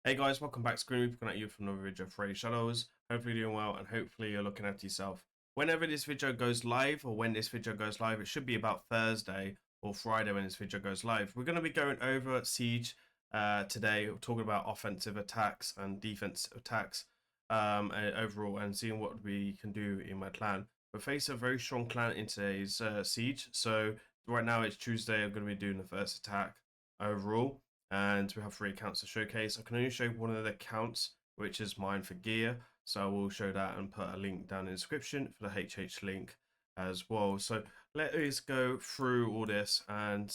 Hey guys, welcome back to Grimreaper, coming at you from another video of Raidshadowlegends. Hopefully you're doing well and hopefully you're looking after yourself. Whenever this video goes live, or when this video goes live, it should be about Thursday or Friday when this video goes live. We're going to be going over Siege today, talking about offensive attacks and defensive attacks overall, and seeing what we can do in my clan. We're facing a very strong clan in today's Siege, so right now it's Tuesday. I'm going to be doing the first attack overall, and we have 3 accounts to showcase. I can only show one of the accounts, which is mine for gear, so I will show that and put a link down in the description for the HH link as well. So let us go through all this and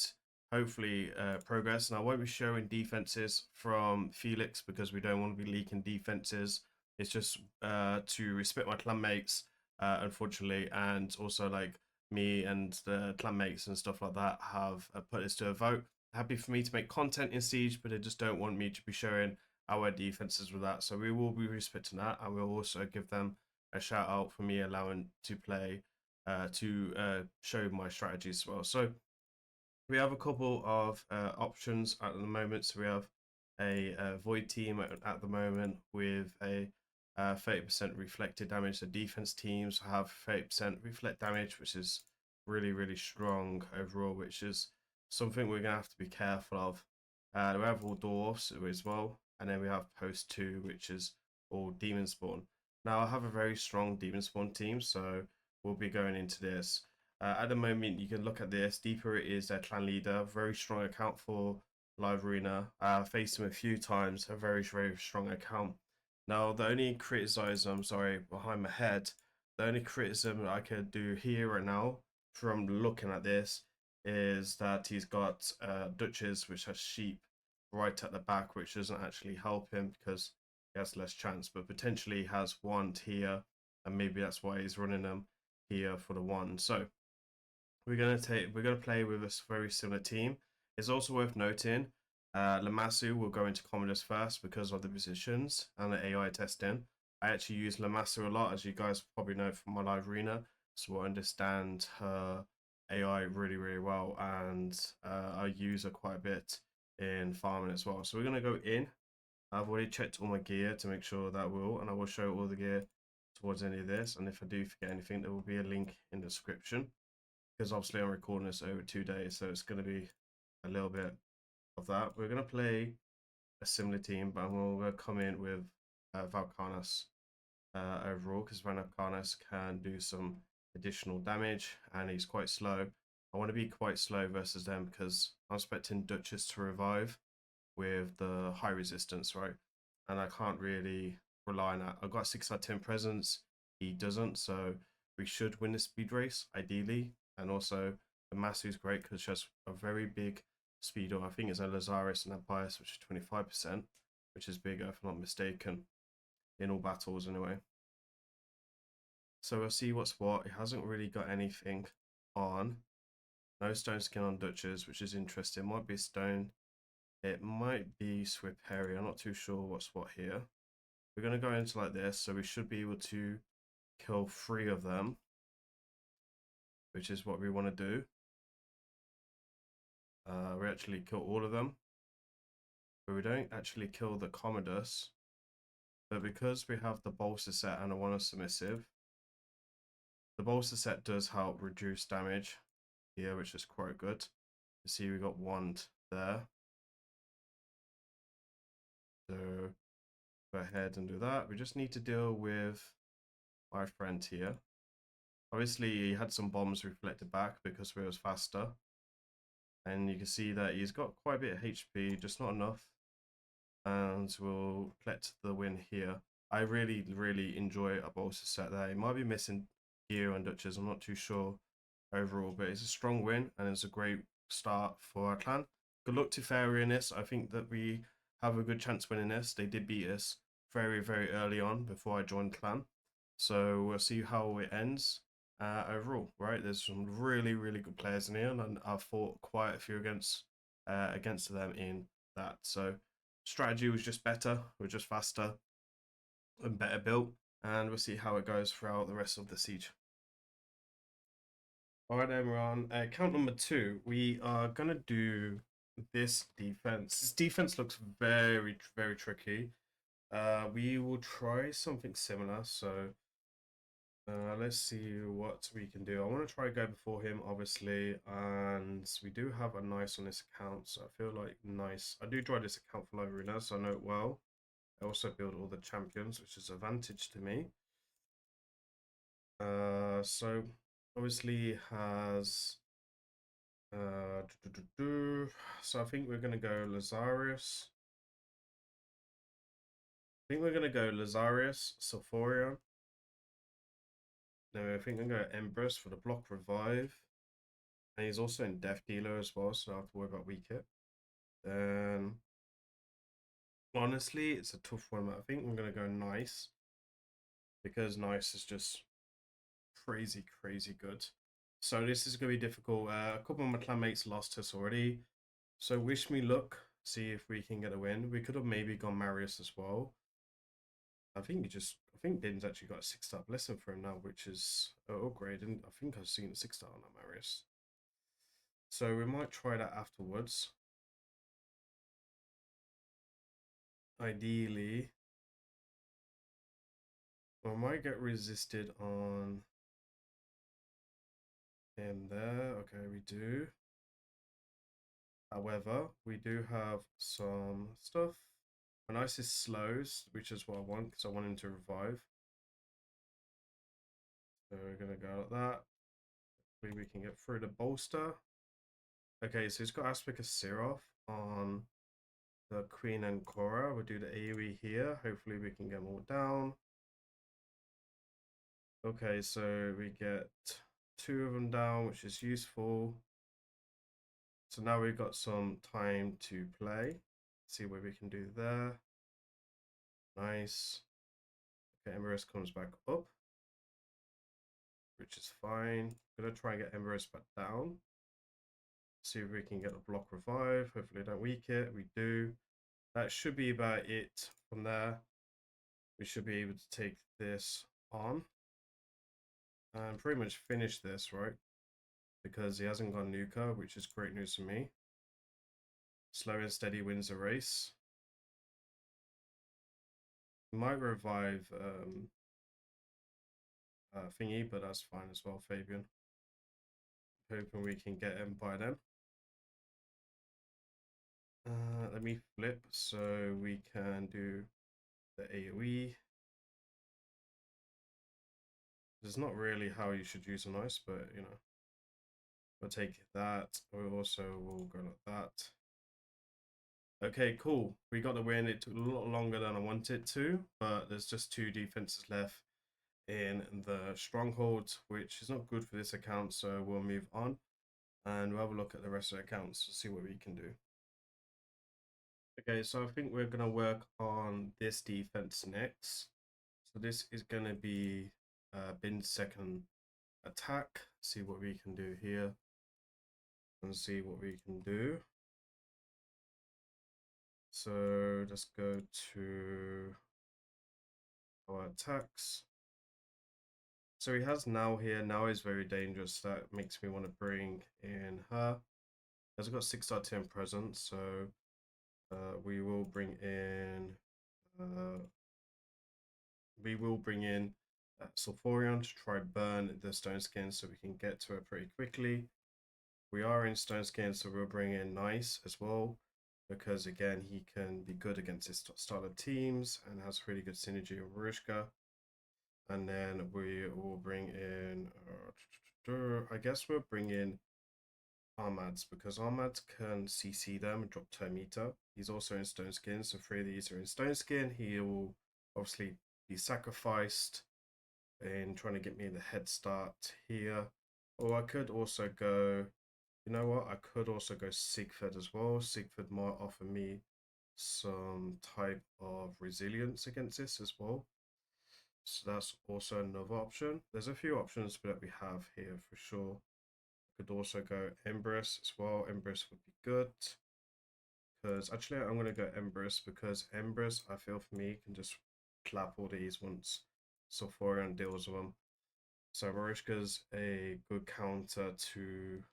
hopefully progress. And I won't be showing defenses from Felix because we don't want to be leaking defenses. It's just to respect my clan mates, unfortunately, and also like me and the clan mates and stuff like that have put this to a vote. Happy for me to make content in Siege, but they just don't want me to be showing our defenses with that. So we will be respecting that, and we'll also give them a shout out for me allowing to play show my strategies as well. So we have a couple of options at the moment. So we have a void team at the moment with a 30% reflected damage. The defense teams have 30% reflect damage, which is really strong overall, which is something we're gonna have to be careful of. We have all dwarfs as well, and then we have post 2, which is all demon spawn. Now I have a very strong demon spawn team, so we'll be going into this. At the moment, you can look at this. Deeper is their clan leader, very strong account for live arena. Faced him a few times, a very strong account. Now the only criticism, sorry, behind my head, the only criticism I could do here and now from looking at this is that he's got Duchess, which has sheep right at the back, which doesn't actually help him because he has less chance, but potentially has wand here, and maybe that's why he's running them here for the wand. So we're gonna play with a very similar team. It's also worth noting Lamassu will go into Commodus first because of the positions and the AI testing. I actually use Lamassu a lot, as you guys probably know from my live arena, so I understand her AI really well, and I use her quite a bit in farming as well. So we're gonna go in. I've already checked all my gear to make sure that will, and I will show all the gear towards any of this. And if I do forget anything, there will be a link in the description, because obviously I'm recording this over 2 days, so it's going to be a little bit of that. We're going to play a similar team, but I'm going to come in with Valkarnas overall, because Valkarnas can do some additional damage, and he's quite slow. I want to be quite slow versus them because I'm expecting Duchess to revive with the high resistance, right? And I can't really rely on that. I've got 6 out of 10 presence. He doesn't, so we should win the speed race, ideally. And also, the Masu is great because she has a very big speed. I think it's a Lazarus and a bias, which is 25%, which is bigger, if I'm not mistaken, in all battles anyway. So we'll see what's what. It hasn't really got anything on. No stone skin on Duchess, which is interesting. Might be stone. It might be Swift Harry. I'm not too sure what's what here. We're going to go into like this, so we should be able to kill 3 of them, which is what we want to do. We actually kill all of them, but we don't actually kill the Commodus. But because we have the bolster set and a one of submissive, the bolster set does help reduce damage here, which is quite good. You see we got wand there. So go ahead and do that. We just need to deal with my friend here. Obviously, he had some bombs reflected back because we was faster. And you can see that he's got quite a bit of HP, just not enough. And we'll collect the win here. I really enjoy a bolster set there. It might be missing gear and Duchess, I'm not too sure overall, but it's a strong win and it's a great start for our clan. Good luck to Fairy in this. I think that we have a good chance winning this. They did beat us very early on before I joined clan. So we'll see how it ends overall, right? There's some really good players in here, and I've fought quite a few against them in that. So strategy was just better, we're just faster and better built, and we'll see how it goes throughout the rest of the siege. All right, then we're on count number 2. We are gonna do this defense. This defense looks very, very tricky. We will try something similar. So let's see what we can do. I want to try go before him, obviously, and we do have a nice on this account. So I feel like nice. I do draw this account for live arena, so I know it well. I also build all the champions, which is advantage to me. So obviously has so I think we're gonna go Lazarus. I think we're gonna go Lazarus, Sulfurion. No, I think I'm gonna go Empress for the block revive. And he's also in Death Dealer as well, so I don't have to worry about weak hit. Then honestly, it's a tough one. I think I'm gonna go Nice. Because Nice is just crazy, crazy good. So this is gonna be difficult. A couple of my clanmates lost us already. So wish me luck. See if we can get a win. We could have maybe gone Marius as well. I think Din's actually got a 6-star blessing for him now, which is upgrade. And I think I've seen a 6-star on that Marius. So we might try that afterwards. Ideally, I might get resisted on him there. Okay, we do. However, we do have some stuff. A nice is slows, which is what I want because I want him to revive. So we're gonna go like that. Hopefully we can get through the bolster. Okay, so he's got Aspect of Seraph on the Queen and Cora. We'll do the AoE here. Hopefully we can get more down. Okay, so we get 2 of them down, which is useful. So now we've got some time to play. See what we can do there. Nice. Okay, Embers comes back up, which is fine. I'm gonna try and get Embers back down. See if we can get a block revive. Hopefully don't weak it. We do. That should be about it from there. We should be able to take this on and pretty much finish this, right? Because he hasn't got Nuka, which is great news for me. Slow and steady wins the race. He might revive thingy, but that's fine as well, Fabian. Hoping we can get him by then. Let me flip so we can do the AoE. It's not really how you should use a nice, but you know, we'll take that. We also will go like that. Okay, cool. We got the win. It took a lot longer than I wanted to, but there's just 2 defenses left in the stronghold, which is not good for this account. So we'll move on and we'll have a look at the rest of the accounts to see what we can do. Okay, so I think we're gonna work on this defense next. So this is gonna be Bin's second attack. See what we can do here and see what we can do. So let's go to our attacks. So he has Now here. Now is very dangerous. That makes me want to bring in her. He's got 6-star 10 present, so we will bring in Sulfurion to try burn the Stone Skin so we can get to her pretty quickly. We are in Stone Skin, so we'll bring in Nice as well, because again he can be good against his style of teams and has really good synergy with Marishka. And then we will bring in I guess we'll bring in Armads because Armads can CC them and drop Termita. He's also in Stone Skin, so 3 of these are in Stone Skin. He will obviously be sacrificed in trying to get me the head start here. Or I could also go, you know what, I could also go Sigfrid as well. Sigfrid might offer me some type of resilience against this as well. So that's also another option. There's a few options that we have here for sure. Could also go Empress as well. Empress would be good. Because actually I'm going to go Empress because Empress, I feel for me, can just clap all these once Sulfurion deals with them. So Marishka's a good counter to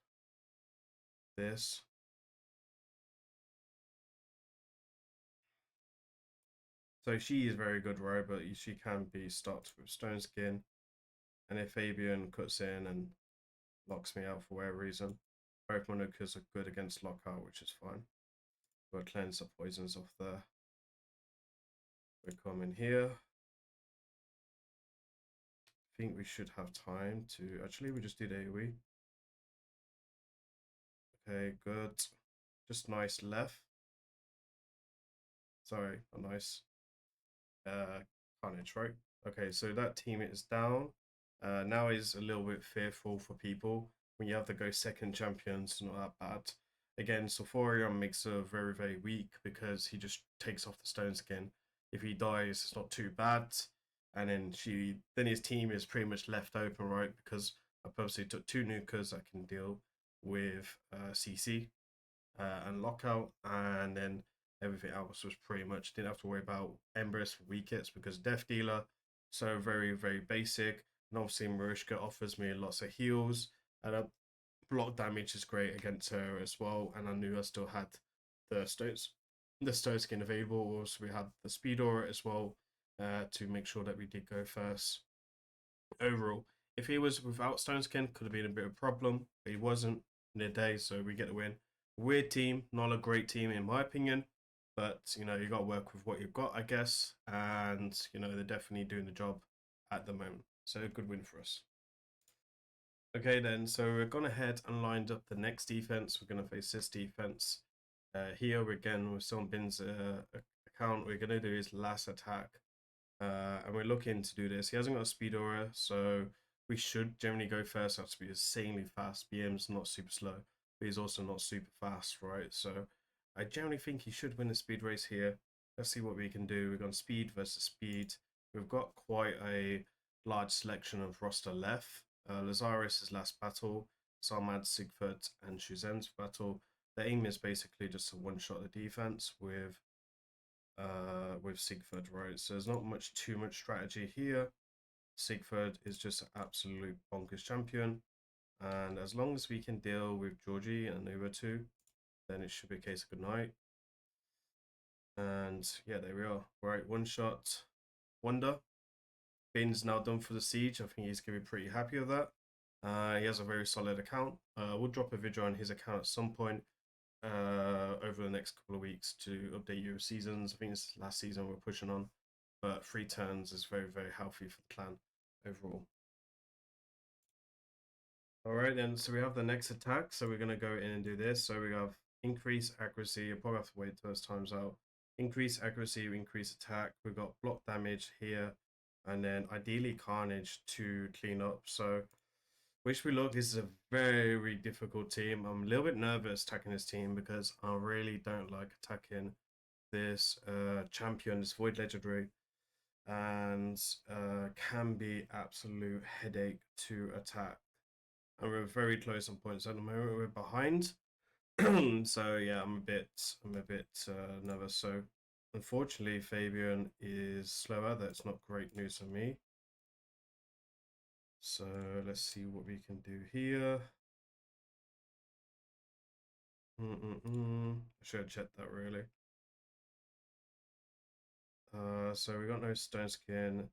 this. So she is very good, right? But she can be stopped with Stone Skin. And if Fabian cuts in and locks me out for whatever reason, both my nukas are good against lockout, which is fine. We'll cleanse the poisons off there. We come in here. I think we should have time to... Actually, we just did AoE. Okay, good. Just nice left. Sorry, a nice carnage, right? Okay, so that team is down. Now is a little bit fearful for people. When you have to go second champions, not that bad. Again, Sulfurion makes her very, very weak because he just takes off the stone skin. If he dies, it's not too bad. And then his team is pretty much left open, right? Because I purposely took 2 nukers that can deal with CC and lockout, and then everything else was pretty much didn't have to worry about Embers for weakets because Death Dealer, so very, very basic. And obviously Marushka offers me lots of heals, and block damage is great against her as well. And I knew I still had the stone skin available. Also, we had the speed aura as well to make sure that we did go first. Overall, if he was without stone skin, could have been a bit of a problem, but he wasn't in the day, so we get the win. Weird team, not a great team in my opinion, but you know, you got to work with what you've got, I guess. And you know, they're definitely doing the job at the moment, so a good win for us. Okay then, so we've gone ahead and lined up the next defense. We're going to face this defense. Here again with Bin's account, we're going to do his last attack. And we're looking to do this. He hasn't got a speed aura, so we should generally go first. That's to be insanely fast. BM's not super slow, but he's also not super fast, right? So I generally think he should win the speed race here. Let's see what we can do. We've got speed versus speed. We've got quite a large selection of roster left. Lazarus' last battle, Salmad, Sigford, and Shuzen's battle. The aim is basically just to one-shot the defense with Sigford, right? So there's not too much strategy here. Sigford is just an absolute bonkers champion, and as long as we can deal with Georgie and Uber 2, then it should be a case of good night. And yeah, there we are. Right, one shot wonder. Bin's now done for the siege. I think he's gonna be pretty happy with that. He has a very solid account. We'll drop a video on his account at some point over the next couple of weeks to update your seasons. I think it's last season we're pushing on, but 3 turns is very, very healthy for the clan overall. All right, then, so we have the next attack. So we're going to go in and do this. So we have increase accuracy. You'll probably have to wait till this time's out. Increase accuracy, increase attack. We've got block damage here, and then ideally carnage to clean up. So wish we luck. This is a very difficult team. I'm a little bit nervous attacking this team because I really don't like attacking this champion, this Void Legendary, and can be absolute headache to attack. And we're very close on points at the moment. We're behind, so yeah, I'm a bit nervous. So unfortunately, Fabian is slower. That's not great news for me. So let's see what we can do here. I should have checked that really. So we got no stone skin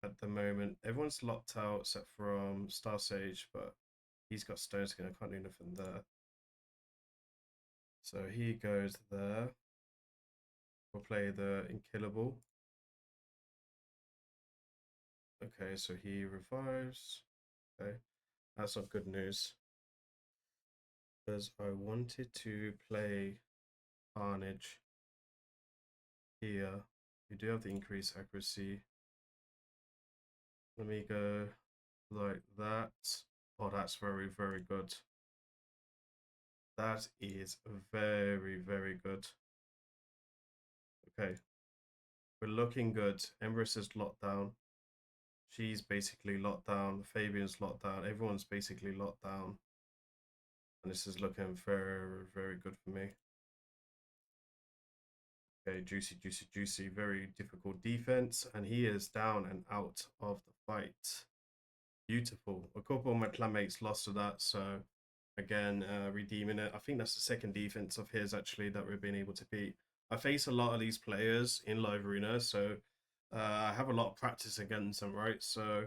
at the moment. Everyone's locked out except from Star Sage, but he's got stone skin. I can't do nothing there. So he goes there. We'll play the Inkillable. Okay, so he revives. Okay, that's not good news. Because I wanted to play Carnage here. You do have the increased accuracy. Let me go like that. Oh, that's very, very good. That is very, very good. Okay. We're looking good. Empress is locked down. She's basically locked down. Fabian's locked down. Everyone's basically locked down. And this is looking very, very good for me. Okay, juicy, juicy, juicy. Very difficult defense. And he is down and out of the fight. Beautiful. A couple of my clanmates lost to that. So, again, redeeming it. I think that's the second defense of his, actually, that we've been able to beat. I face a lot of these players in live arena, so I have a lot of practice against them, right? So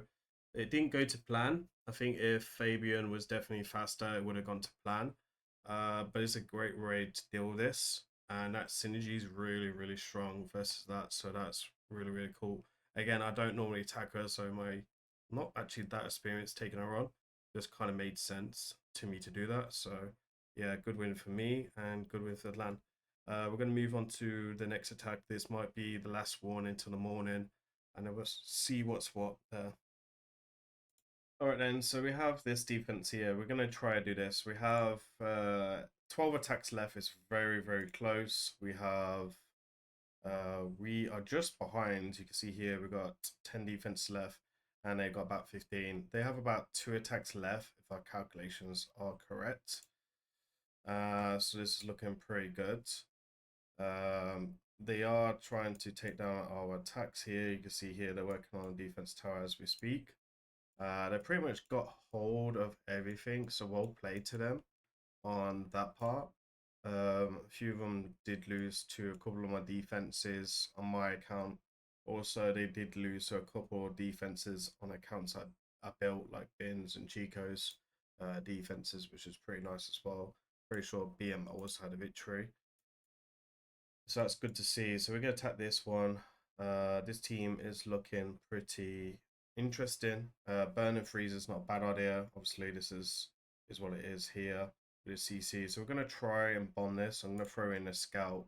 it didn't go to plan. I think if Fabian was definitely faster, it would have gone to plan. But it's a great raid to deal with this, and that synergy is really, really strong versus that. So that's really, really cool. Again, I don't normally attack her, so my not actually that experienced taking her on. Just kind of made sense to me to do that. So yeah, good win for me and good win for Lan. We're going to move on to the next attack. This might be the last one until the morning, and then we'll see what's what there. All right then, so we have this defense here. We're going to try to do this. We have 12 attacks left. It's very, very close. We are just behind. You can see here we've got 10 defense left, and they got about 15. They have about 2 attacks left, if our calculations are correct. So this is looking pretty good. They are trying to take down our attacks here. You can see here they're working on the defense tower as we speak. They pretty much got hold of everything, so well played to them on that part. A few of them did lose to a couple of my defenses on my account. Also, they did lose to a couple of defenses on accounts I built, like Bins and Chico's defenses, which is pretty nice as well. Pretty sure BM also had a victory. So that's good to see. So we're going to attack this one. This team is looking pretty interesting. Burn and freeze is not a bad idea. Obviously, this is what it is here with CC. So we're going to try and bomb this. I'm going to throw in a scout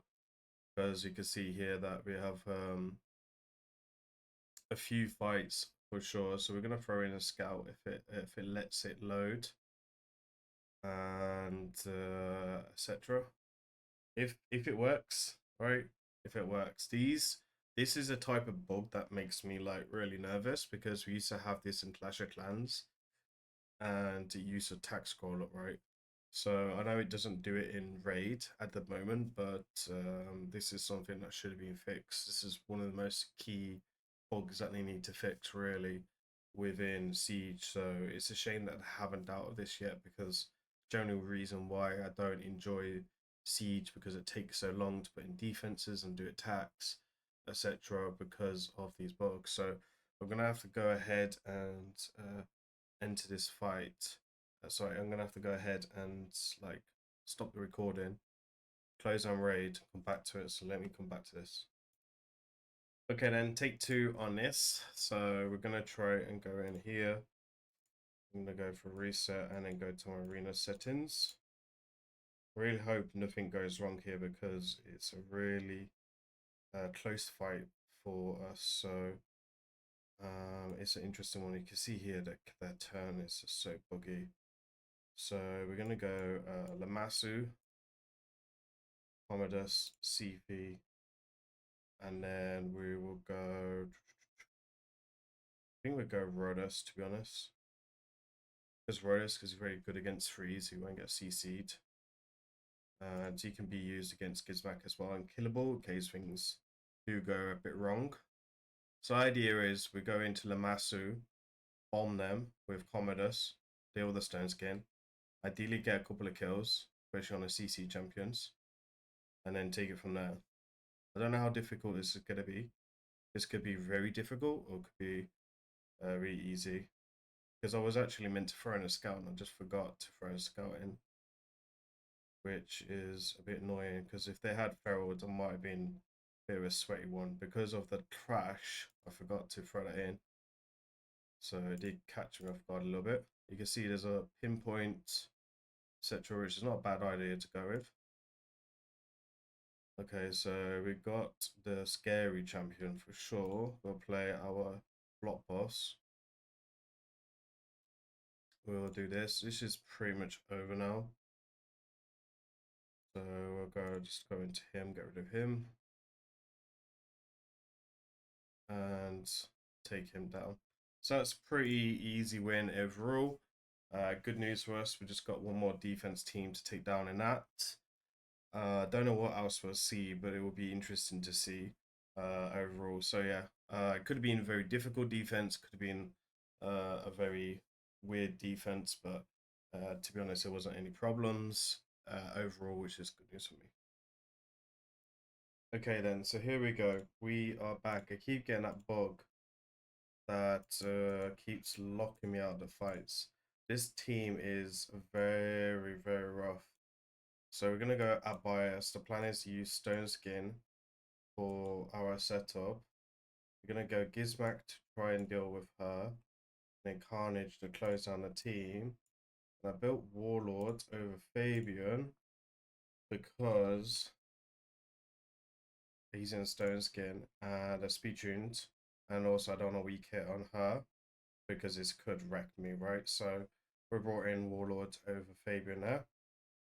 because you can see here that we have a few fights for sure. So we're going to throw in a scout if it lets it load and etc. If it works, right? If it works, this is a type of bug that makes me like really nervous because we used to have this in Clash of Clans, and it used to attack scroll up, right? So I know it doesn't do it in Raid at the moment, but this is something that should have been fixed. This is one of the most key bugs that they need to fix really within Siege. So it's a shame that I haven't dealt with this yet because general reason why I don't enjoy Siege because it takes so long to put in defenses and do attacks, etc. because of these bugs. So we're gonna have to go ahead and enter this fight. Sorry, I'm gonna have to go ahead and like stop the recording, close on raid, come back to it. So let me come back to this. Okay, then take 2 on this. So we're gonna try and go in here. I'm gonna go for reset and then go to my arena settings. Really hope nothing goes wrong here because it's a really close fight for us. So it's an interesting one. You can see here that their turn is so buggy. So we're going to go Lamassu, Commodus, CV, and then we will go, I think we'll go Rhodas, to be honest. Because Rhodas, because he's very good against freeze, he won't get CC'd. And he can be used against Gizmak as well and killable in case things do go a bit wrong. So idea is we go into Lamassu, bomb them with Commodus, deal with the stone skin, ideally get a couple of kills, especially on the CC champions, and then take it from there. I don't know how difficult this is going to be. This could be very difficult or could be really easy. Because I was actually meant to throw in a scout and I just forgot to throw a scout in. Which is a bit annoying because if they had ferals, it might have been a bit of a sweaty one. Because of the crash, I forgot to throw that in. So it did catch me off guard a little bit. You can see there's a pinpoint, etc., which is not a bad idea to go with. Okay, so we got the scary champion for sure. We'll play our block boss. We'll do this. This is pretty much over now. So we'll just go into him, get rid of him. And take him down. So that's pretty easy win overall. Good news for us, we just got one more defense team to take down in that. Don't know what else we'll see, but it will be interesting to see overall. So yeah, it could have been a very difficult defense, could have been a very weird defense, but to be honest, there wasn't any problems overall, which is good news for me. Okay then, so here we go. We are back. I keep getting that bug that keeps locking me out of the fights. This team is very, very rough. So we're gonna go at bias. The plan is to use Stone Skin for our setup. We're gonna go Gizmac to try and deal with her. Then Carnage to close down the team. And I built Warlord over Fabian because he's in Stone Skin and a speed tuned. And also I don't want a weak hit on her because this could wreck me, right? So we brought in Warlord over Fabian there.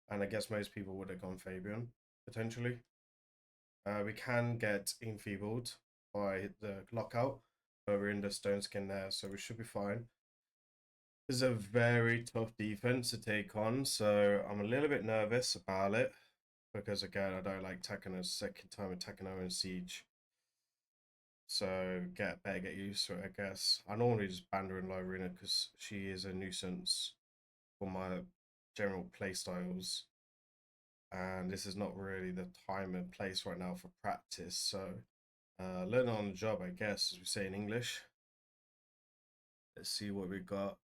And I guess most people would have gone Fabian, potentially. We can get enfeebled by the lockout, but we're in the Stone Skin there, so we should be fine. This is a very tough defense to take on, so I'm a little bit nervous about it because again, I don't like Takano's second time attacking her in Siege. So better get used to it, I guess. I normally just ban her in low arena because she is a nuisance for my general playstyles. And this is not really the time and place right now for practice. So learn on the job, I guess, as we say in English. Let's see what we got.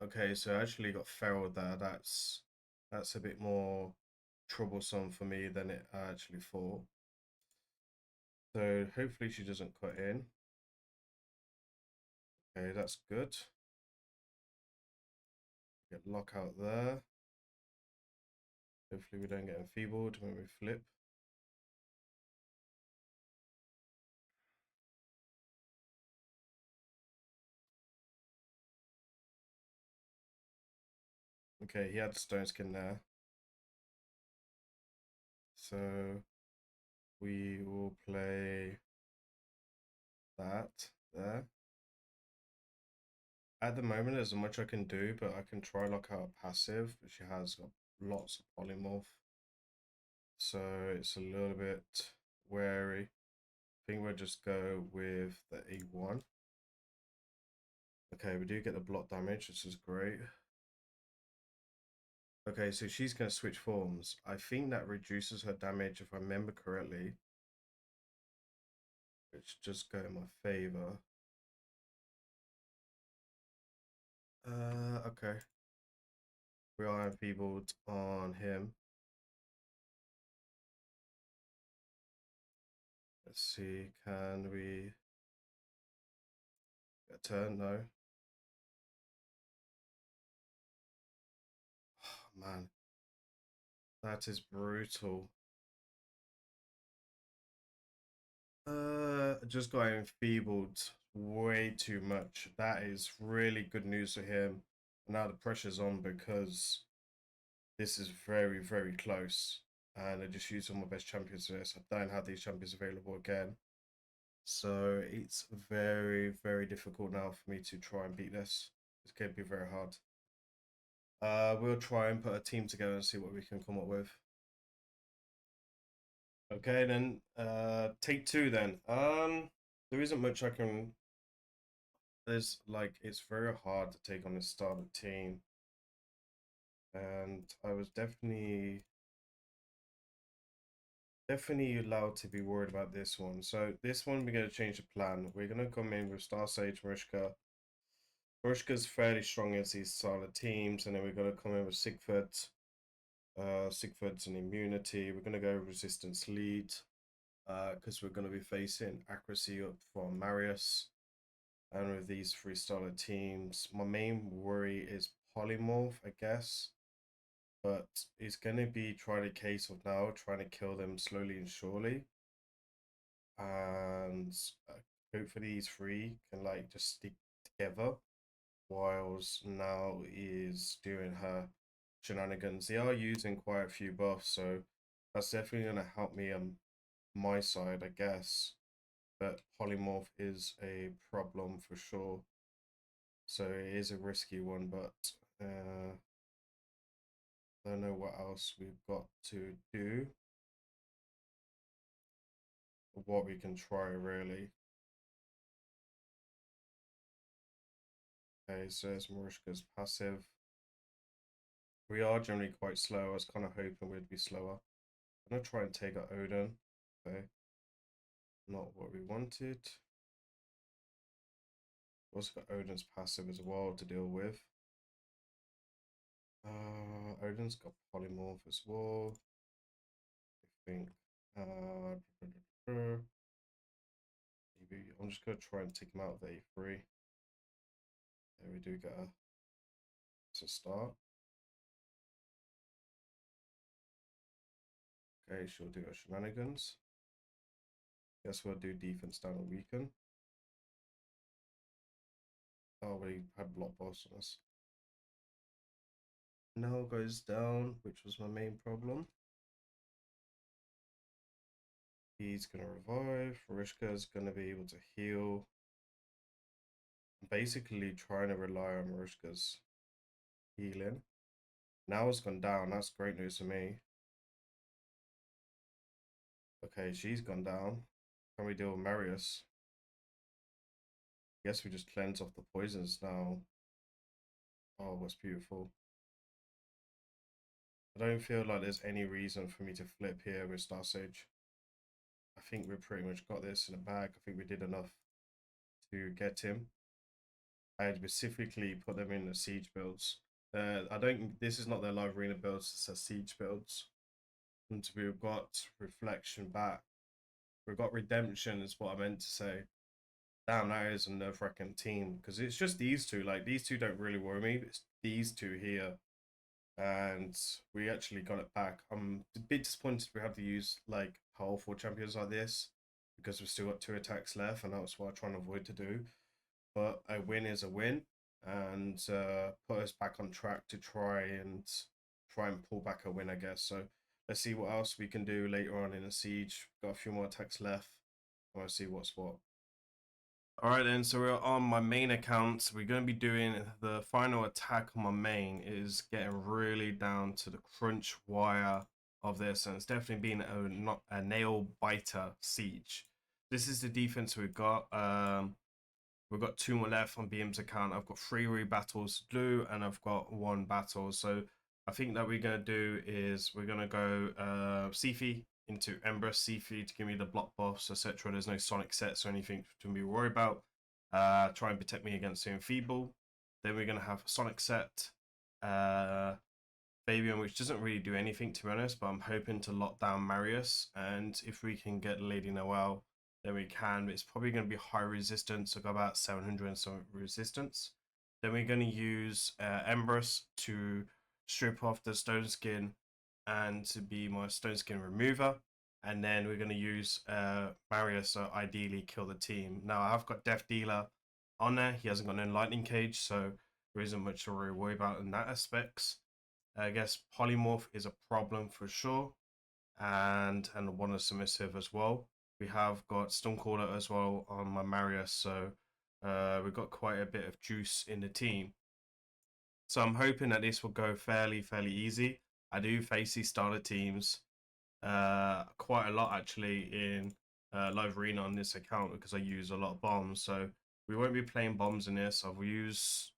Okay, so I actually got Feral there. That's a bit more troublesome for me than it actually thought. So hopefully she doesn't cut in. Okay, that's good. Get lockout there. Hopefully we don't get enfeebled when we flip. Okay, he had Stone Skin there. So we will play that there. At the moment, there's not much I can do, but I can try lock out passive, but she has got lots of polymorph. So it's a little bit wary. I think we'll just go with the E1. Okay, we do get the block damage, which is great. Okay, so she's going to switch forms. I think that reduces her damage, if I remember correctly. Which just go in my favor. Okay. We are enfeebled on him. Let's see, can we get a turn? No. Oh, man, that is brutal. Just got enfeebled way too much. That is really good news for him. Now the pressure's on because this is very, very close. And I just used all my best champions for this. I don't have these champions available again. So it's very, very difficult now for me to try and beat this. It's going to be very hard. We'll try and put a team together and see what we can come up with. Okay, then take two then. There isn't much I can. There's like it's very hard to take on this starter team, and I was definitely allowed to be worried about this one. So this one we're gonna change the plan. We're gonna come in with Star Sage Mariska. Mariska's fairly strong against these starter teams, and then we're gonna come in with Sigford. Sigford's an immunity. We're gonna go resistance lead. Because we're going to be facing accuracy up from Marius. And with these three starter teams, my main worry is polymorph, I guess. But it's going to be try the case of now trying to kill them slowly and surely. And hopefully these three can like just stick together. Whilst now is doing her shenanigans. They are using quite a few buffs, so that's definitely going to help me on my side, I guess. But polymorph is a problem for sure. So it is a risky one, but I don't know what else we've got to do. What we can try really. Okay, so it's Marishka's passive. We are generally quite slow. I was kind of hoping we'd be slower. I'm gonna try and take out Odin. Okay. Not what we wanted. Also got Odin's passive as well to deal with. Odin's got polymorph as well. I think. I'm just gonna try and take him out of A3. There we do get a start. Okay, she'll do her shenanigans. Guess we'll do defense down and weaken. Oh, we had block boss on us. Now goes down, which was my main problem. He's gonna revive. Marishka's gonna be able to heal. I'm basically trying to rely on Marishka's healing. Now it's gone down. That's great news for me. Okay, she's gone down. Can we deal with Marius? Guess we just cleanse off the poisons now. Oh, what's beautiful. I don't feel like there's any reason for me to flip here with Star Sage. I think we pretty much got this in the bag. I think we did enough to get him. I had specifically put them in the siege builds. This is not their live arena builds, it's their siege builds. And we've got reflection back. We've got redemption is what I meant to say. Damn, that is a nerve-wracking team. Because it's just these two. Like, these two don't really worry me. It's these two here. And we actually got it back. I'm a bit disappointed we have to use, like, powerful champions like this. Because we've still got 2 attacks left. And that's what I'm trying to avoid to do. But a win is a win. And put us back on track to try and pull back a win, I guess. So let's see what else we can do later on in the siege. Got a few more attacks left. I want to see what's what. Alright then, so we're on my main account. We're going to be doing the final attack on my main. Is getting really down to the crunch wire of this, and it's definitely been a nail biter siege. This is the defense we've got. We've got 2 more left on BM's account. I've got 3 rebattles to do, and I've got 1 battle. So I think that we're going to do is we're going to go Sifi into Ember Sifi to give me the block buffs, etc. There's no sonic sets or anything to be worried about. Try and protect me against the Enfeeble. Then we're going to have a sonic set. Fabian, which doesn't really do anything to be honest, but I'm hoping to lock down Marius. And if we can get Lady Noelle, then we can. It's probably going to be high resistance, so got about 700 and some resistance. Then we're going to use Embrus to strip off the stone skin and to be my stone skin remover. And then we're going to use Marius to ideally kill the team. Now I have got Death Dealer on there. He hasn't got no lightning cage, so there isn't much to really worry about in that aspects. I guess polymorph is a problem for sure, and one is submissive as well. We have got Stonecaller as well on my Marius, so we've got quite a bit of juice in the team. So I'm hoping that this will go fairly easy. I do face these starter teams quite a lot actually in live arena on this account because I use a lot of bombs. So we won't be playing bombs in this. I've used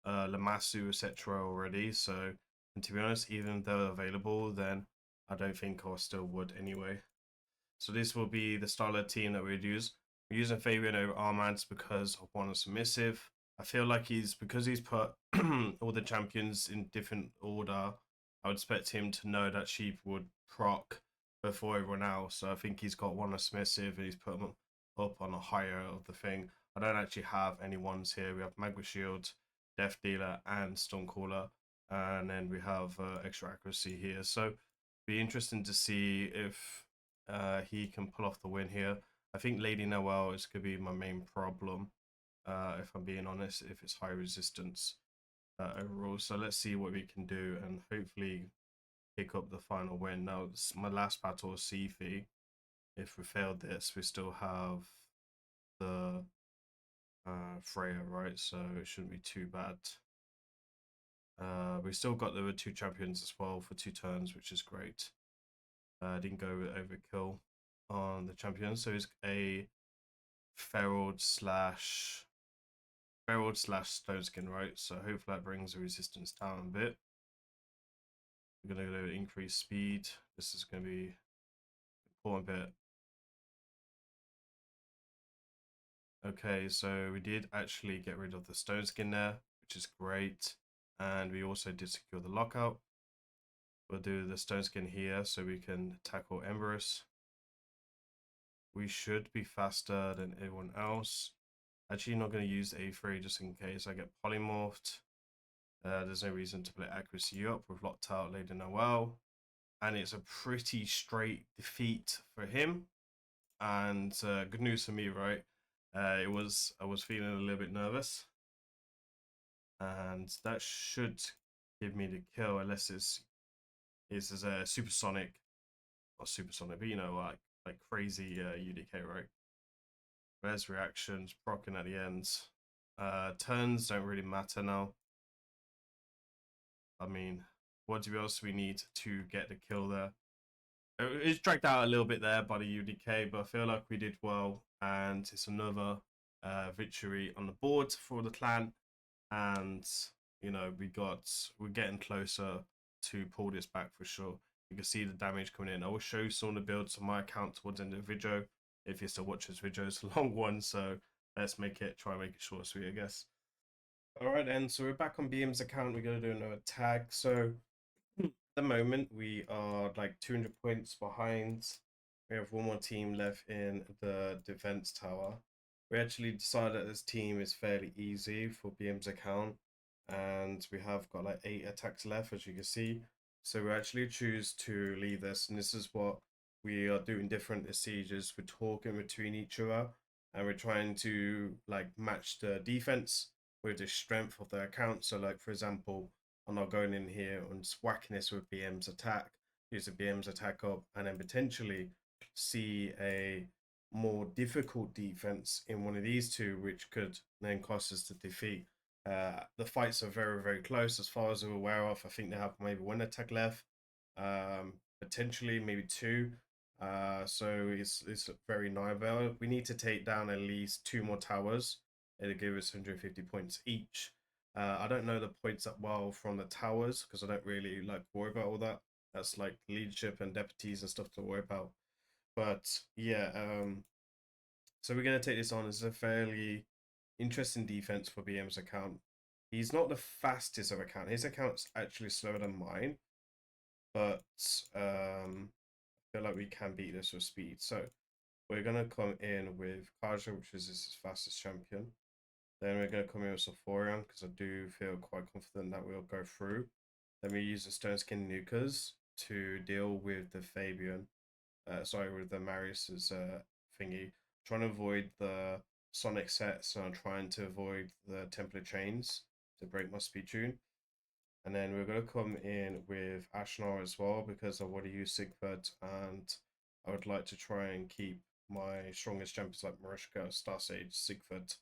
Lamassu, etc. already. So, and to be honest, even though available, then I don't think I still would anyway. So this will be the starter team that we'd use. We're using Fabian over Armands because of one submissive. I feel like because he's put all the champions in different order, I would expect him to know that Sheep would proc before everyone else. So I think he's got one submissive and he's put them up on a higher of the thing. I don't actually have any ones here. We have Magma Shield, Death Dealer, and Stonecaller. And then we have extra accuracy here. So be interesting to see if he can pull off the win here. I think Lady Noelle is going to be my main problem, if I'm being honest, if it's high resistance overall. So let's see what we can do and hopefully pick up the final win. Now, my last battle is Sifi. If we failed this, we still have the Freya, right? So it shouldn't be too bad. We still got the 2 champions as well for 2 turns, which is great. Didn't go with overkill on the champion, so it's a Ferald slash stone skin, right? So hopefully that brings the resistance down a bit. We're gonna go increase speed. This is gonna be important bit. Okay, so we did actually get rid of the stone skin there, which is great. And we also did secure the lockout. We'll do the stone skin here so we can tackle Emberus. We should be faster than everyone else. Actually, not going to use A3 just in case I get polymorphed. There's no reason to play accuracy up. We've locked out Lady Noel. And it's a pretty straight defeat for him. And good news for me, right? I was feeling a little bit nervous. And that should give me the kill unless it's as a supersonic, not supersonic, but you know, like crazy UDK, right? Res reactions, proccing at the ends. Turns don't really matter now. I mean, what else do we need to get the kill there? It's dragged out a little bit there by the UDK, but I feel like we did well, and it's another victory on the board for the clan. And you know, we're getting closer to pull this back for sure. You can see the damage coming in. I will show you some of the builds on my account towards the end of the video. If you still watch this video, it's a long one, so let's try and make it short and sweet, I guess. All right, then. So we're back on BM's account. We're gonna do another tag. So at the moment, we are like 200 points behind. We have one more team left in the defense tower. We actually decided that this team is fairly easy for BM's account, and we have got like 8 attacks left, as you can see. So we actually choose to leave this, and this is what we are doing different this sieges. We're talking between each other, and we're trying to like match the defense with the strength of the account. So, like for example, I'm not going in here and whacking this with BM's attack, use the BM's attack up, and then potentially see a more difficult defense in one of these two, which could then cost us the defeat. The fights are very, very close as far as we're aware of. I think they have maybe one attack left, potentially maybe two. So it's very nigh. We need to take down at least 2 more towers. It'll give us 150 points each. I don't know the points that well from the towers because I don't really like worry about all that. That's like leadership and deputies and stuff to worry about. But yeah, so we're gonna take this on as a fairly interesting defense for BM's account. He's not the fastest of account. His account's actually slower than mine, but I feel like we can beat this with speed. So we're gonna come in with Kaja, which is his fastest champion. Then we're going to come in with Sophorian because I do feel quite confident that we'll go through. Then we use the Stone Skin Nukas to deal with the Fabian. Sorry, with the Marius's thingy. Trying to avoid the Sonic sets and I'm trying to avoid the Templar Chains to break my speed tune. And then we're going to come in with Ashnar as well because I want to use Sigford and I would like to try and keep my strongest champions like Marishka, Star Sage, Sigford,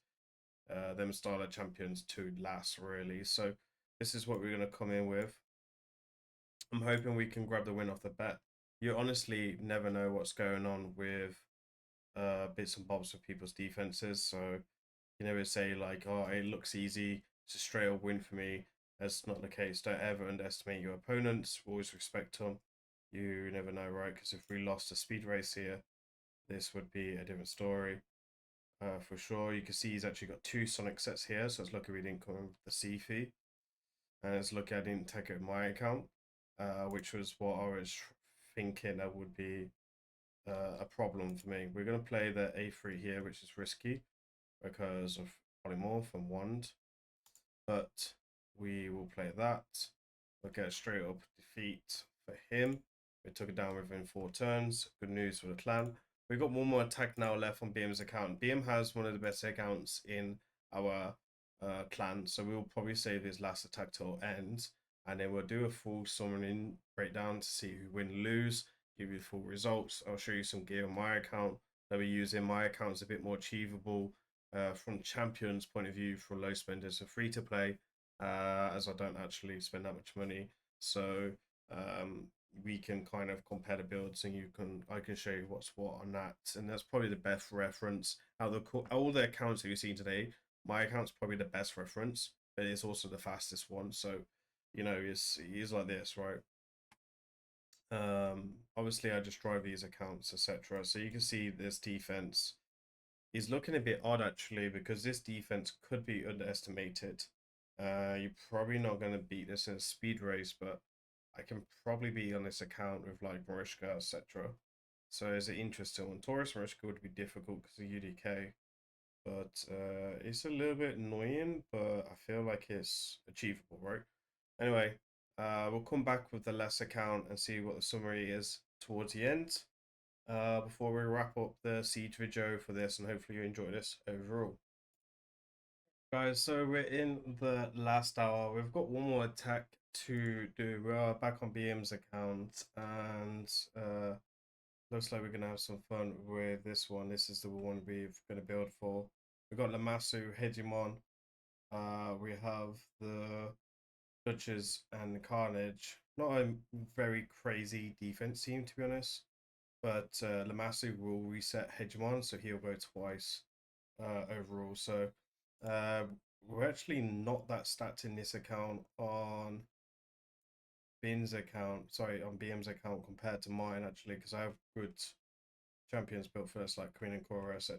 them style of champions to last really. So this is what we're going to come in with. I'm hoping we can grab the win off the bat. You honestly never know what's going on with bits and bobs of people's defenses. So you never say like, oh, it looks easy, it's a straight up win for me. That's not the case. Don't ever underestimate your opponents. Always respect them. You never know, right? Because if we lost a speed race here, this would be a different story. For sure. You can see he's actually got 2 Sonic sets here, so it's lucky we didn't come in with the C-Fee. And it's lucky I didn't take it in my account, which was what I was thinking that would be a problem for me. We're going to play the A3 here, which is risky because of Polymorph and Wand, but we will play that. We'll get a straight up defeat for him. We took it down within 4 turns. Good news for the clan. We've got one more attack now left on BM's account. BM has one of the best accounts in our clan, so we'll probably save his last attack till end, and then we'll do a full summoning breakdown to see who win and lose, give you full results. I'll show you some gear on my account that we use in my account. Is a bit more achievable from champions point of view for low spenders, so free to play, as I don't actually spend that much money. So we can kind of compare the builds and I can show you what's what on that, and that's probably the best reference out of all the accounts that you've seen today. My account's probably the best reference, but it's also the fastest one. So you know, it's like this, right? Obviously I just drive these accounts, etc. So you can see this defense He's looking a bit odd actually because this defense could be underestimated. You're probably not going to beat this in a speed race, but I can probably be on this account with like Marishka, etc. So it's an interesting one. Taurus Marishka would be difficult because of UDK, but it's a little bit annoying, but I feel like it's achievable, right? Anyway, we'll come back with the less account and see what the summary is towards the end. Before we wrap up the siege video for this, and hopefully you enjoy this overall. Guys, so we're in the last hour. We've got one more attack to do. We are back on BM's account, and looks like we're gonna have some fun with this one. This is the one we're gonna build for. We've got Lamassu, Hegemon. We have the Duchess and Carnage. Not a very crazy defense team, to be honest. But Lamassu will reset Hegemon, so he'll go twice overall. So uh, we're actually not that stacked in this account on Bin's account, sorry, on BM's account compared to mine actually, because I have good champions built first, like Queen and Cora, etc.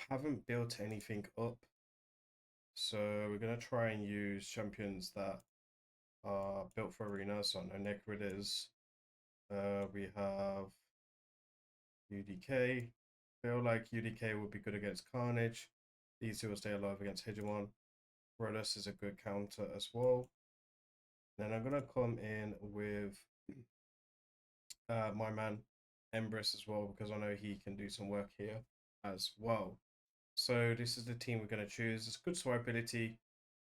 Haven't built anything up, so we're gonna try and use champions that are built for arena. So I know Necrid is. We have UDK. Feel like UDK would be good against Carnage. These two will stay alive against Hegemon. Rodus is a good counter as well. Then I'm gonna come in with my man Empress as well, because I know he can do some work here as well. So this is the team we're gonna choose. It's good swipeability.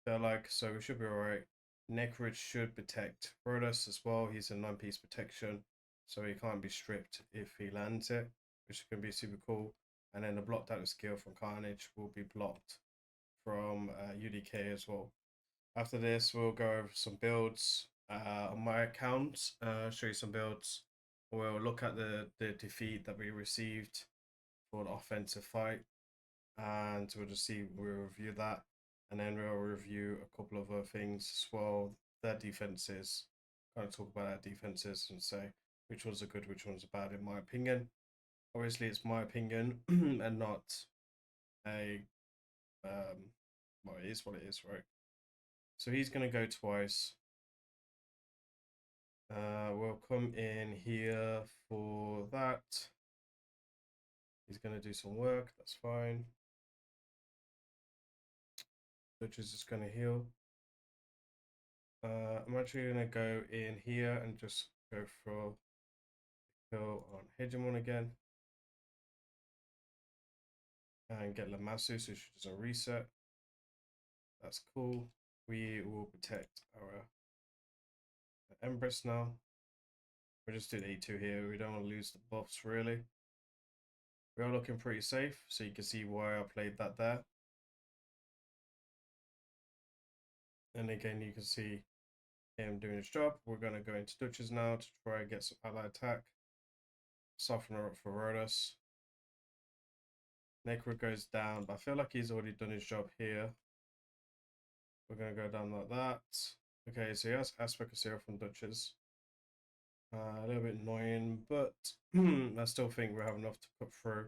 They're like, so we should be alright. Necrid should protect Rodus as well. He's a 9-piece protection, so he can't be stripped if he lands it, which is gonna be super cool. And then the blocked out skill from Carnage will be blocked from UDK as well. After this, we'll go over some builds on my account, show you some builds. We'll look at the defeat that we received for the offensive fight, and we'll just see, we'll review that, and then we'll review a couple of other things as well, their defenses, kind of talk about their defenses and say which ones are good, which ones are bad, in my opinion. Obviously, it's my opinion and not a, well, it is what it is, right? So he's going to go twice. We'll come in here for that. He's going to do some work, that's fine. Which is just going to heal. I'm actually going to go in here and just go for kill on Hegemon again. And get Lamassu, so she doesn't reset. That's cool. We will protect our Empress now. We're just doing E2 here. We don't want to lose the buffs, really. We are looking pretty safe, so you can see why I played that there. And again, you can see him doing his job. We're going to go into Duchess now to try and get some ally attack. Soften her up for Rodus. Necrid goes down, but I feel like he's already done his job here. We're going to go down like that. Okay, so he has Aspect of Zero from Duchess. A little bit annoying, but I still think we have enough to put through.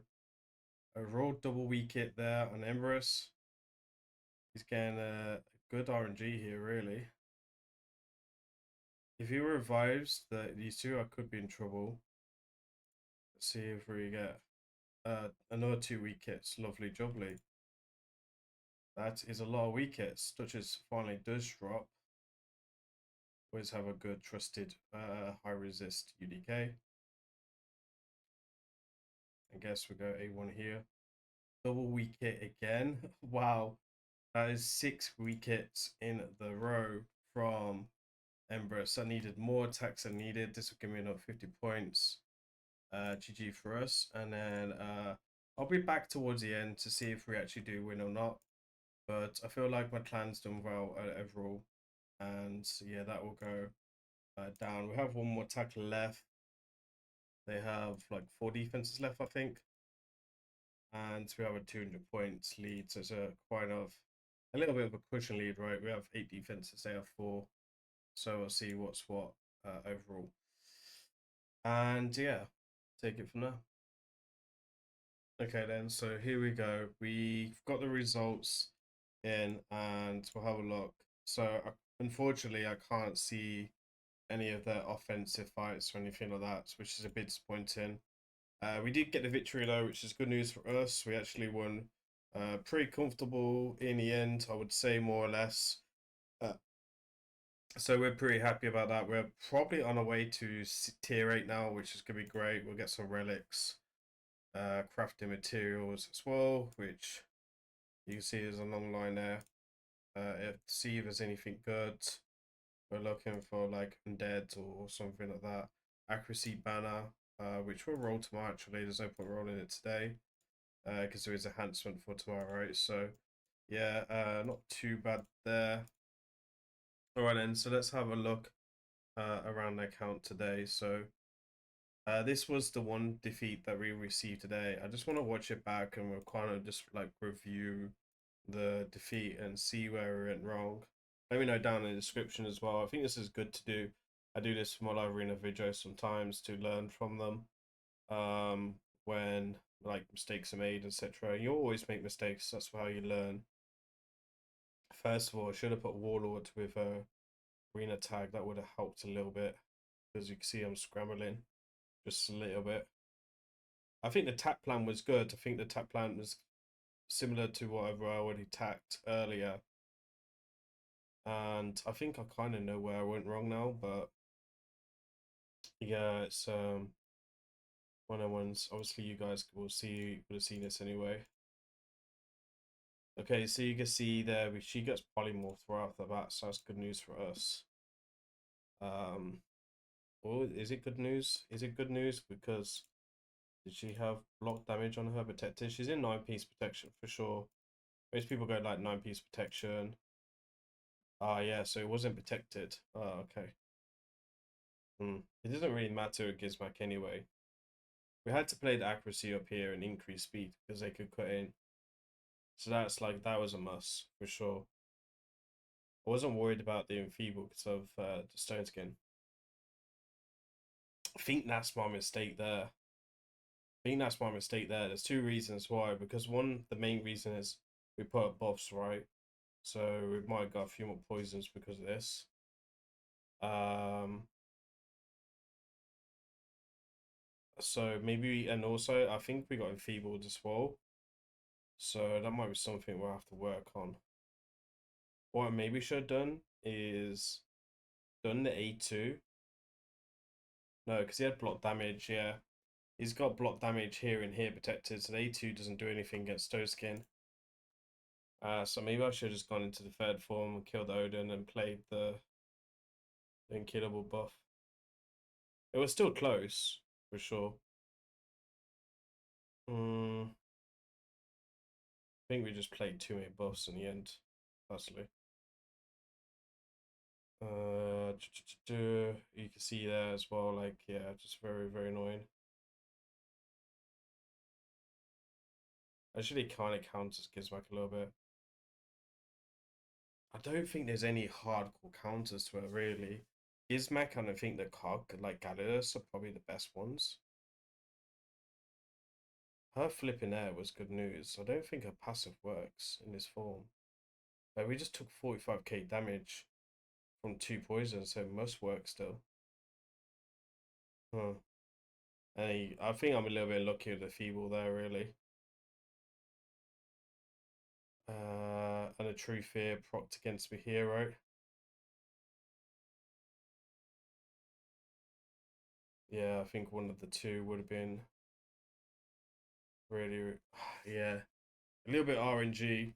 Overall, double weak hit there on Empress. He's getting a good RNG here, really. If he revives these two, I could be in trouble. Let's see if we get another 2 weak hits. Lovely jubbly. That is a lot of weak hits. Duchess finally does drop. Always have a good trusted high resist UDK. I guess we go A1 here. Double weak hit again. Wow. That is 6 weak hits in the row from Empress. I needed more attacks than needed. This will give me another 50 points. GG for us. And then I'll be back towards the end to see if we actually do win or not. But I feel like my clan's done well overall. And yeah, that will go down. We have one more attack left. They have like 4 defenses left, I think. And we have a 200 points lead. So it's a quite a little bit of a cushion lead, right? We have 8 defenses, they have 4. So we'll see what's what overall. And yeah, take it from there. Okay then, so here we go. We've got the results in and we'll have a look. So unfortunately, I can't see any of their offensive fights or anything like that, which is a bit disappointing. We did get the victory though, which is good news for us. We actually won pretty comfortable in the end, I would say more or less. Uh, so we're pretty happy about that. We're probably on our way to tier 8 now, which is going to be great. We'll get some relics, crafting materials as well, which you can see there's a long line there. See if there's anything good. We're looking for like undead or something like that. Accuracy banner, which we'll roll tomorrow actually. There's no point rolling it today because there is a enhancement for tomorrow, right? So yeah, not too bad there. All right then, so let's have a look around their count today. So this was the one defeat that we received today. I just want to watch it back and we'll kind of just like review the defeat and see where we went wrong. Let me know down in the description as well. I think this is good to do. I do this for my live arena videos sometimes to learn from them. When like mistakes are made, etc. You always make mistakes. That's how you learn. First of all, I should have put Warlord with a arena tag. That would have helped a little bit because you can see I'm scrambling just a little bit. I think the tap plan was good. I think the tap plan was similar to whatever I already tacked earlier. And I think I kind of know where I went wrong now, but yeah, it's one of the ones. Obviously, you guys will have seen this anyway. Okay, so you can see there, she gets polymorphed right off the bat, so that's good news for us. Well, is it good news? Is it good news because did she have block damage on her protected? She's in 9-piece protection for sure. Most people go like 9-piece protection. Ah, yeah, so it wasn't protected. Oh, okay. It doesn't really matter at Gizmac anyway. We had to play the accuracy up here and increase speed because they could cut in. So that's like, that was a must for sure. I wasn't worried about the enfeeble because of the stone skin. I think that's my mistake there. There's two reasons why. Because one, the main reason is we put up buffs, right? So we might have got a few more poisons because of this. So maybe, and also I think we got enfeebled as well. So that might be something we'll have to work on. What I maybe should have done is done the A2. No, because he had block damage, yeah. He's got block damage here and here protected, so the A2 doesn't do anything against Skin. So maybe I should have just gone into the third form, killed Odin, and played the unkillable buff. It was still close, for sure. I think we just played too many buffs in the end, personally. You can see there as well, like, yeah, just very, very annoying. Actually kind of counters Gizmac a little bit. I don't think there's any hardcore counters to it, really. Gizmac and I think the Cog, like Galilus, are probably the best ones. Her flipping air was good news. I don't think her passive works in this form. Like, we just took 45k damage from 2 poisons, so it must work still. Huh. And I think I'm a little bit lucky with the feeble there, really. And a true fear procced against the hero. Yeah, I think one of the two would have been really, yeah, a little bit RNG.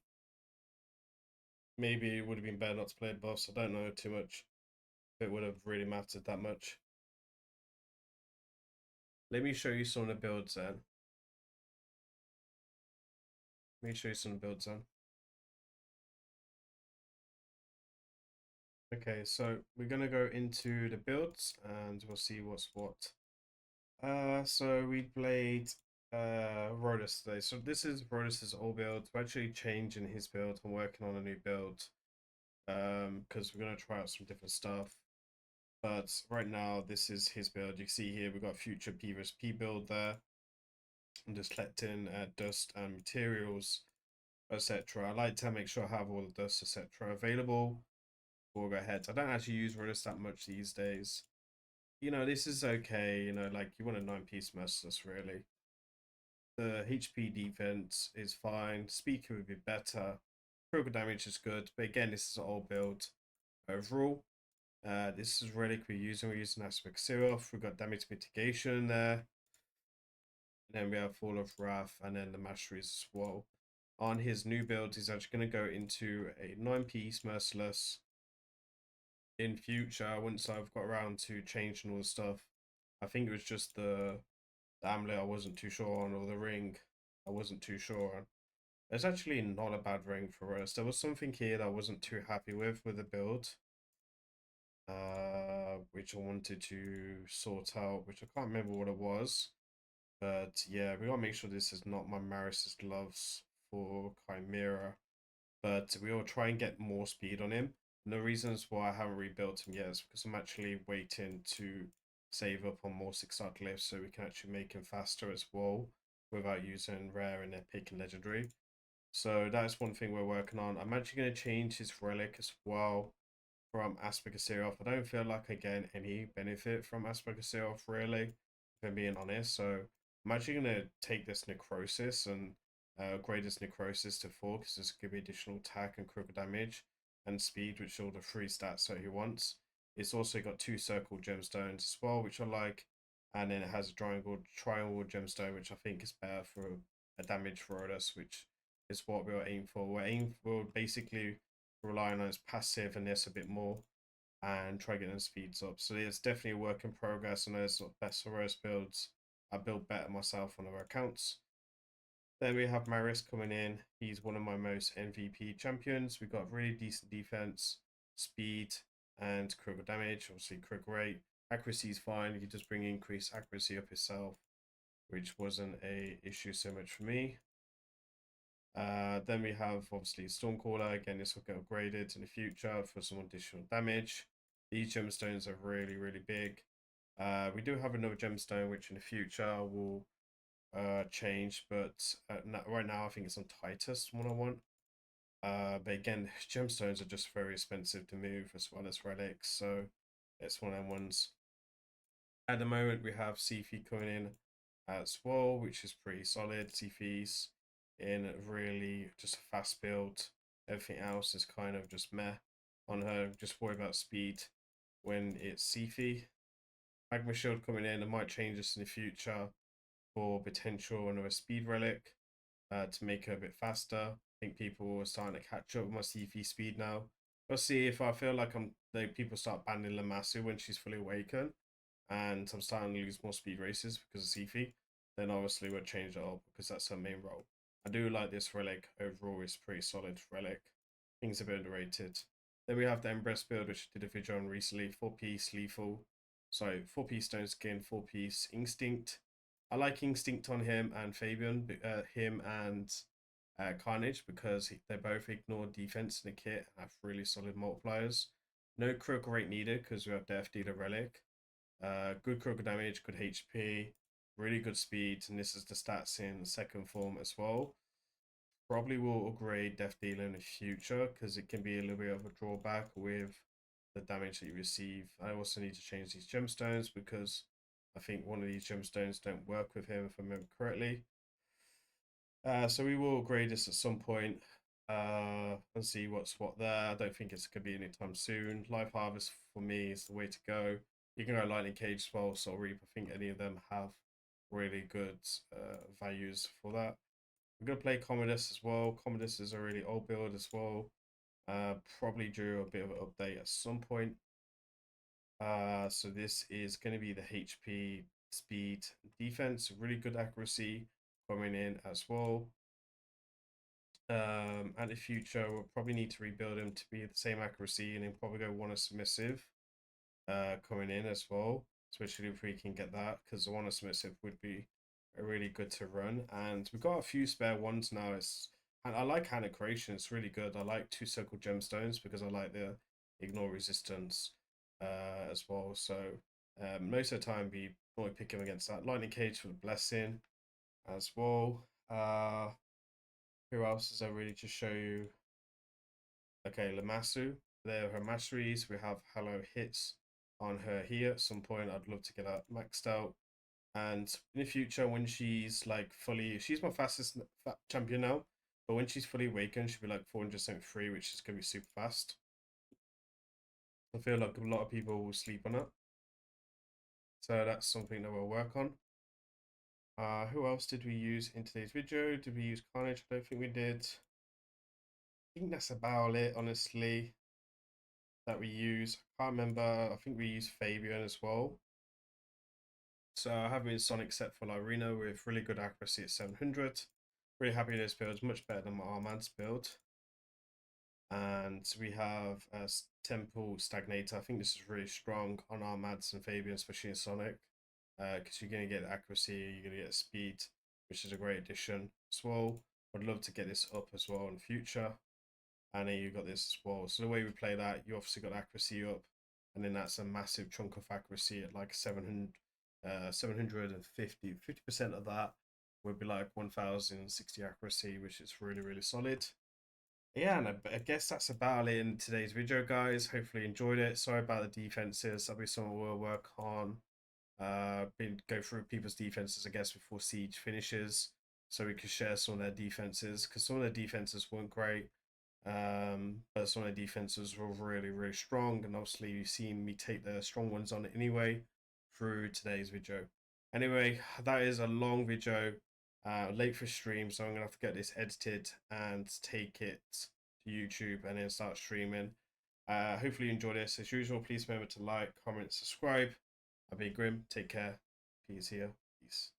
Maybe it would have been better not to play boss. I don't know too much. If it would have really mattered that much. Let me show you some of the builds then. Let me show you some builds then. Okay, so we're gonna go into the builds and we'll see what's what. So we played Rodus today. So this is Rodus's old build. We're actually changing his build. I'm working on a new build. Because we're gonna try out some different stuff. But right now this is his build. You can see here we've got future PvP build there. I'm just collecting dust and materials, etc. I like to make sure I have all the dust, etc. available before I go ahead. I don't actually use Redis that much these days. You know, this is okay. You know, like you want a 9-piece merciless, really. The HP defense is fine. Speed could be better. Critical damage is good. But again, this is an old build overall. This is relic we're using. We're using Aspect Seroth. We've got damage mitigation there. And then we have Fall of Wrath and then the Masteries as well. On his new build, he's actually going to go into a 9-piece merciless in future once I've got around to changing all the stuff. I think it was just the amulet I wasn't too sure on, or the ring I wasn't too sure on. It's actually not a bad ring for us. There was something here that I wasn't too happy with the build, which I wanted to sort out, which I can't remember what it was. But yeah, we gotta make sure this is not my Maris's gloves for Chimera. But we will try and get more speed on him. And the reasons why I haven't rebuilt him yet is because I'm actually waiting to save up on more 6-star glyphs so we can actually make him faster as well without using rare and epic and legendary. So that's one thing we're working on. I'm actually going to change his relic as well from Aspect of Seroth. I don't feel like I get any benefit from Aspect of Seroth, really, if I'm being honest. So I'm actually going to take this Necrosis and upgrade this Necrosis to 4 because this will give me additional attack and critical damage and speed, which are all the 3 stats that he wants. It's also got 2 circle gemstones as well, which I like. And then it has a triangle gemstone, which I think is better for a damage for us, which is what we're aiming for. We're aiming for basically relying on its passive and this a bit more and try getting the speeds up. So it's definitely a work in progress, and there's best for worst builds. I build better myself on other accounts. Then we have Maris coming in. He's one of my most MVP champions. We've got really decent defense, speed, and critical damage. Obviously, critical rate. Accuracy is fine. You just bring increased accuracy up yourself, which wasn't a issue so much for me. Then we have obviously Stormcaller. Again, this will get upgraded in the future for some additional damage. These gemstones are really, really big. We do have another gemstone which in the future will change, but right now I think it's on Titus one I want. But again, gemstones are just very expensive to move as well as relics, so it's one of them ones. At the moment, we have Sifi coming in as well, which is pretty solid. Sifi's in really just a fast build. Everything else is kind of just meh on her. Just worry about speed when it's Sifi. Magma Shield coming in. I might change this in the future for potential another speed relic to make her a bit faster. I think people are starting to catch up with my Sifi speed now. We'll see if I feel like people start banning Lamasu when she's fully awakened, and I'm starting to lose more speed races because of Sifi, then obviously we'll change it up because that's her main role. I do like this relic overall, it's pretty solid relic. Things a bit underrated. Then we have the Empress build, which I did a video on recently. 4-piece lethal. So 4-piece stone skin, 4-piece instinct. I like instinct on him and Fabian, him and Carnage, because they both ignore defense in the kit and have really solid multipliers. No critical rate needed because we have Death Dealer relic. Good critical damage, good HP, really good speed, and this is the stats in second form as well. Probably will upgrade Death Dealer in the future because it can be a little bit of a drawback with the damage that you receive. I also need to change these gemstones because I think one of these gemstones don't work with him if I remember correctly. So we will upgrade this at some point and see what's what there. I don't think it's going to be anytime soon. Life Harvest for me is the way to go. You can go Lightning Cage as well, Soul Reap. I think any of them have really good values for that. I'm going to play Commodus as well. Commodus is a really old build as well. Probably due a bit of an update at some point. So this is going to be the HP, speed, defense, really good accuracy coming in as well. And in the future, we'll probably need to rebuild him to be the same accuracy, and then probably go one submissive coming in as well, especially if we can get that, because the one submissive would be really good to run. And we've got a few spare ones now. And I like Hannah Creation, it's really good. I like 2 circle gemstones because I like the ignore resistance as well. So most of the time we normally pick him against that. Lightning Cage for the blessing. as well. Who else is there really to show you? Okay, Lamasu. There are her masteries. We have Hello Hits on her here. At some point, I'd love to get that maxed out. And in the future, when she's like fully, she's my fastest champion now. But when she's fully awakened, she'll be like 473, which is gonna be super fast. I feel like a lot of people will sleep on it. So that's something that we'll work on. Who else did we use in today's video? Did we use Carnage? I don't think we did. I think that's about it, honestly, that we use. I can't remember. I think we used Fabian as well. So I have used Sonic set for Lyrina with really good accuracy at 700. Really happy with this build. It's much better than my Armad's build. And we have a Temple Stagnator. I think this is really strong on Armads and Fabian, especially in Sonic. Because you're going to get accuracy, you're going to get speed, which is a great addition as well. I'd love to get this up as well in the future. And then you got this as well. So the way we play that, you obviously got accuracy up, and then that's a massive chunk of accuracy at like 700, 750. 50% of that would be like 1060 accuracy, which is really, really solid. Yeah, and I guess that's about it in today's video, guys. Hopefully you enjoyed it. Sorry about the defenses. That'll be something we'll work on. Go through people's defenses, I guess, before Siege finishes, so we could share some of their defenses, because some of their defenses weren't great, but some of their defenses were really, really strong, and obviously you've seen me take the strong ones on anyway through today's video. Anyway, that is a long video, late for stream, so I'm gonna have to get this edited and take it to YouTube and then start streaming. Hopefully you enjoy this. As usual, please remember to like, comment, subscribe. I've been Grim. Take care. Peace here. Peace.